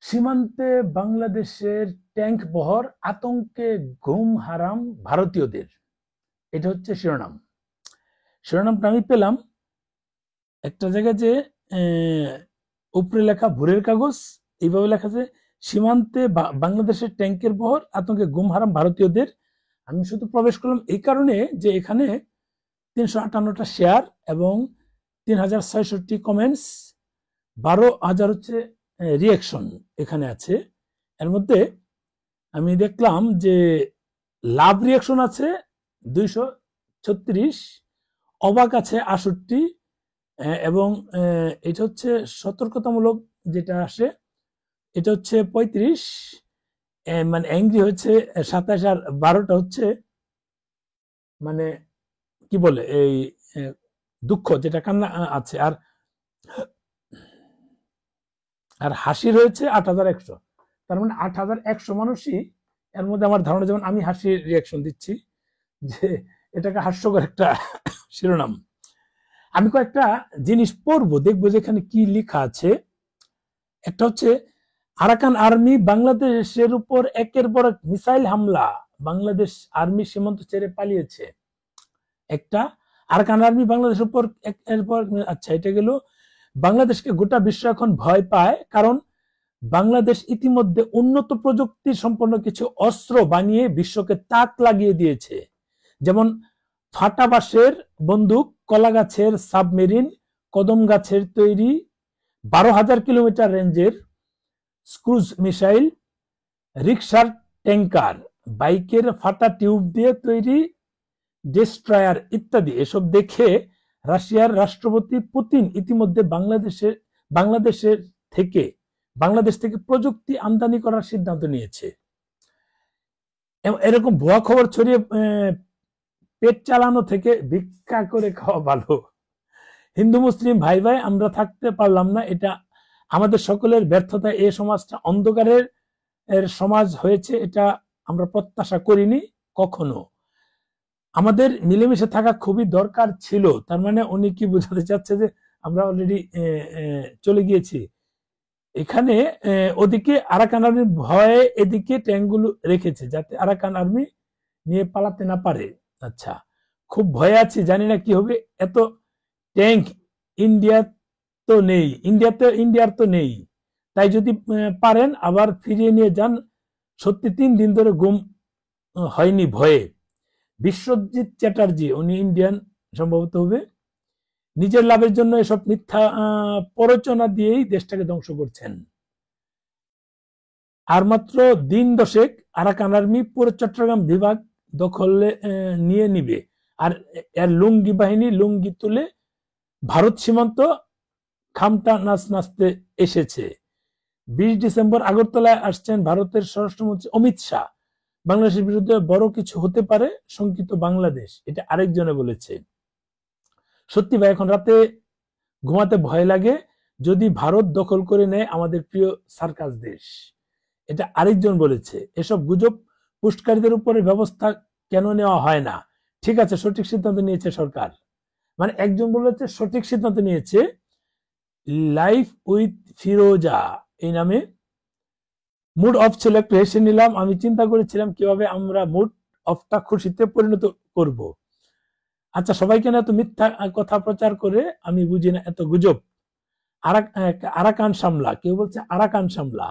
সীমান্তে বাংলাদেশের ট্যাঙ্ক বহর আতঙ্কে ঘুম হারাম ভারতীয়দের। এটা হচ্ছে শিরোনাম। শিরোনামটা আমি পেলাম একটা জায়গায় যে উপরে লেখা ভোরের কাগজ, এইভাবে লেখা আছে সীমান্তে বাংলাদেশের ট্যাঙ্কের বহর আতঙ্কে ঘুম হারাম ভারতীয়দের। আমি শুধু প্রবেশ করলাম এই কারণে যে এখানে ৩৫৮টা শেয়ার এবং ৩,৬৬০ কমেন্টস, ১২,০০০ হচ্ছে রিয়াকশন এখানে আছে। এর মধ্যে আমি দেখলাম যে লাভ রিয়াকশন আছে ২৩৬, অবাক আছে ৬৮, এবং এটা হচ্ছে সতর্কতামূলক যেটা আসে এটা হচ্ছে ৩৫, মানে অ্যাংরি হচ্ছে ২৭, আর ১২টা হচ্ছে মানে কি বলে এই দুঃখ যেটা কান্না আছে, আর আর হাসি রয়েছে ৮,১০০। তার মানে ৮,১০০ মানুষই এর মধ্যে, আমার ধারণা, যেমন আমি হাসির রিয়াকশন দিচ্ছি যে এটাকে হাস্যকর একটা শিরোনাম। আমি কয়েকটা জিনিস পড়বো, দেখবো যে এখানে কি লেখা আছে। একটা হচ্ছে আরাকান আর্মি বাংলাদেশের উপর একের পর এক মিসাইল হামলা, বাংলাদেশ আর্মি সীমান্ত ছেড়ে পালিয়েছে। একটা আরাকান আর্মি বাংলাদেশের উপর একের পর, আচ্ছা এটা গেল। বাংলাদেশকে গোটা বিশ্ব এখন ভয় পায়, কারণ বাংলাদেশ ইতিমধ্যে উন্নত প্রযুক্তি সম্পন্ন কিছু অস্ত্র বানিয়ে বিশ্বকে তাক লাগিয়ে দিয়েছে, যেমন ফাটা বাঁশের বন্দুক, কলা গাছের সাবমেরিন, কদম গাছের তৈরি ১২,০০০ কিলোমিটার রেঞ্জের ক্রুজ মিসাইল, রিকশার ট্যাঙ্কার, বাইকের ফাটা টিউব দিয়ে তৈরি ডেস্ট্রয়ার ইত্যাদি। এসব দেখে রাশিয়ার রাষ্ট্রপতি পুতিন ইতিমধ্যে বাংলাদেশ থেকে প্রযুক্তি আমদানি করার সিদ্ধান্ত নিয়েছে। এরকম ভুয়া খবর ছড়িয়ে পেট চালানো থেকে ভিক্ষা করে খাওয়া ভালো। হিন্দু মুসলিম ভাই ভাই আমরা থাকতে পারলাম না, এটা আমাদের সকলের ব্যর্থতা। এই সমাজটা অন্ধকারের সমাজ হয়েছে, এটা আমরা প্রত্যাশা করিনি কখনো। আমাদের মিলেমিশে থাকা খুবই দরকার ছিল। তার মানে উনি কি বোঝাতে চাচ্ছে যে আমরা অলরেডি চলে গিয়েছি। এখানে ওদিকে আরাকান আর্মির ভয়ে এদিকে ট্যাঙ্কগুলো রেখেছে যাতে আরাকান আর্মি নিয়ে পালাতে না পারে। আচ্ছা, খুব ভয়ে আছি, জানি না কি হবে। এত ট্যাঙ্ক ইন্ডিয়ার তো নেই, তাই যদি পারেন আবার ফিরিয়ে নিয়ে যান। সত্যি ৩ দিন ধরে ঘুম হয়নি ভয়ে। বিশ্বজিৎ চ্যাটার্জি, উনি ইন্ডিয়ান সম্ভবত হবে, নিজের লাভের জন্য এসব মিথ্যা প্ররোচনা দিয়েই দেশটাকে ধ্বংস করছেন। আর মাত্র দিন দশেক আরাকান আর্মি পুরো চট্টগ্রাম বিভাগ দখলে নিয়ে নিবে, আর এর লুঙ্গি বাহিনী লুঙ্গি তুলে ভারত সীমান্ত খামটা নাচতে এসেছে। ২০ ডিসেম্বর আগরতলায় আসছেন ভারতের স্বরাষ্ট্রমন্ত্রী অমিত শাহ। বাংলাদেশের বিরুদ্ধে বড় কিছু হতে পারে, শঙ্কিত বাংলাদেশ, এটা আরেকজনে বলেছে। সত্যি ভাই, এখন রাতে ঘুমাতে ভয় লাগে যদি ভারত দখল করে নেয় আমাদের প্রিয় সার্কাস দেশ, এটা আরেকজন বলেছে। এসব গুজব পুষ্টকারীদের উপরে ব্যবস্থা কেন নেওয়া হয় না? ঠিক আছে, সঠিক সিদ্ধান্ত নিয়েছে সরকার। মানে একজন বলেছে সঠিক সিদ্ধান্ত নিয়েছে, লাইফ উইথ ফিরোজা এই নামে। মুড অফ ছিল, একটু হেসে নিলাম। আমি চিন্তা করেছিলাম কিভাবে আমরা মুড অফটা খুশিতে পরিণত করব। আচ্ছা, সবাইকে না এত মিথ্যা কথা প্রচার করে, আমি বুঝি না এত গুজব। আরাকান সামলা, কেউ বলছে আরাকান সামলা।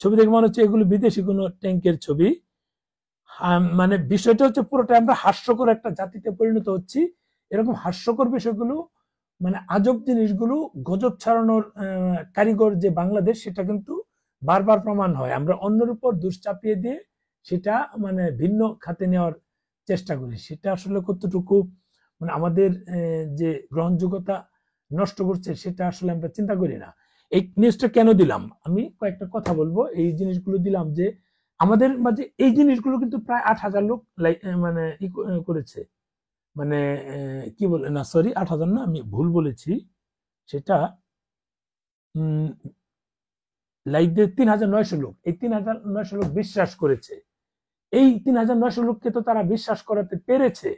ছবি দেখে মনে হচ্ছে এগুলো বিদেশি কোনো ট্যাঙ্কের ছবি। মানে বিষয়টা হচ্ছে পুরোটা আমরা হাস্যকর একটা জাতিতে পরিণত হচ্ছি। এরকম হাস্যকর বিষয়গুলো, মানে আজব জিনিসগুলো, গজব ছড়ানোর কারিগর যে বাংলাদেশ, সেটা কিন্তু বারবার প্রমাণ হয়। আমরা অন্যের উপর দোষ চাপিয়ে দিয়ে সেটা মানে ভিন্ন খাতে নেওয়ার চেষ্টা করি। সেটা আসলে কতটুকু মানে আমাদের যে গ্রহণযোগ্যতা নষ্ট করছে সেটা আসলে আমরা চিন্তা করি না। এই নিউজটা কেন দিলাম, আমি কয়েকটা কথা বলবো। এই জিনিসগুলো দিলাম যে আমাদের মাঝে এই জিনিসগুলো কিন্তু প্রায় ৮,০০০ লোক মানে করেছে, মানে কি বলে না, সরি ৮,০০০ না, আমি ভুল বলেছি। সেটা লাইক দিয়ে ৩,৯০০ লোক, এই ৩,৯০০ লোক বিশ্বাস করেছে। এই ৩,৯০০ লোককে তো তারা বিশ্বাস করাতে পেরেছে।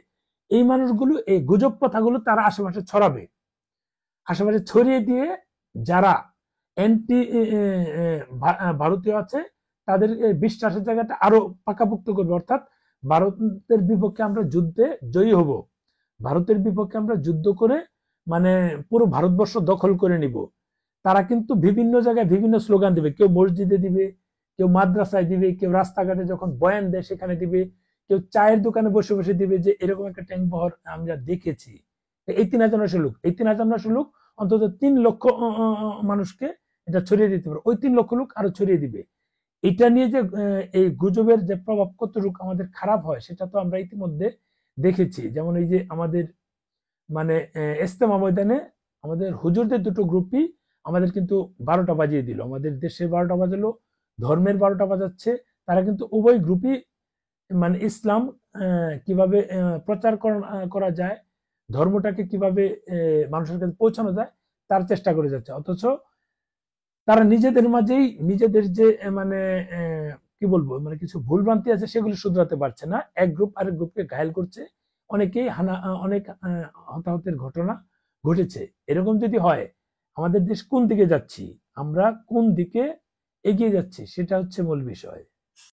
এই মানুষগুলো এই গুজব কথাগুলো তারা আশেপাশে ছড়াবে, আশেপাশে ছড়িয়ে দিয়ে যারা অ্যান্টি ভারতীয় আছে, তাদের বিশ্বাসের জায়গাটা আরো পাকাপোক্ত করবে, অর্থাৎ ভারতের বিপক্ষে আমরা যুদ্ধে জয়ী হব, ভারতের বিপক্ষে আমরা যুদ্ধ করে মানে পুরো ভারতবর্ষ দখল করে নিব। তারা কিন্তু বিভিন্ন জায়গায় বিভিন্ন স্লোগান দিবে, কেউ মসজিদে দিবে, কেউ মাদ্রাসায় দিবে, কেউ রাস্তাঘাটে যখন বয়ান দেয় সেখানে দিবে, কেউ চায়ের দোকানে বসে বসে দিবে যে এরকম একটা ট্যাঙ্ক বহর আমরা দেখেছি। এই ৩,৯০০ লোক, এই ৩,৯০০ লোক অন্তত ৩ লক্ষ মানুষকে এটা ছড়িয়ে দিতে পারে, ওই ৩ লক্ষ লোক আরো ছড়িয়ে দিবে। এটা নিয়ে যে এই গুজবের যে প্রভাব কতটুকু আমাদের খারাপ হয় সেটা তো আমরা ইতিমধ্যে দেখেছি। যেমন এই যে আমাদের মানে ইজতেমা ময়দানে আমাদের হুজুরদের দুটো গ্রুপই আমাদের কিন্তু ১২টা বাজিয়ে দিল, আমাদের দেশের ১২টা বাজালো, ধর্মের ১২টা বাজাচ্ছে। তারা কিন্তু উভয় গ্রুপই মানে ইসলাম কিভাবে প্রচার করা যায়, ধর্মটাকে কিভাবে মানুষের কাছে পৌঁছানো যায় তার চেষ্টা করে যাচ্ছে। অথচ তারা নিজেদের মাঝেই নিজেদের যে মানে কি বলবো মানে কিছু ভুলভ্রান্তি আছে সেগুলি শুধরাতে পারছে না, এক গ্রুপ আরেক গ্রুপকে ঘায়েল করছে, অনেকেই অনেক হতাহতের ঘটনা ঘটেছে। এরকম যদি হয় আমাদের দেশ কোন দিকে যাচ্ছি, আমরা কোন দিকে এগিয়ে যাচ্ছি, সেটা হচ্ছে মূল বিষয়।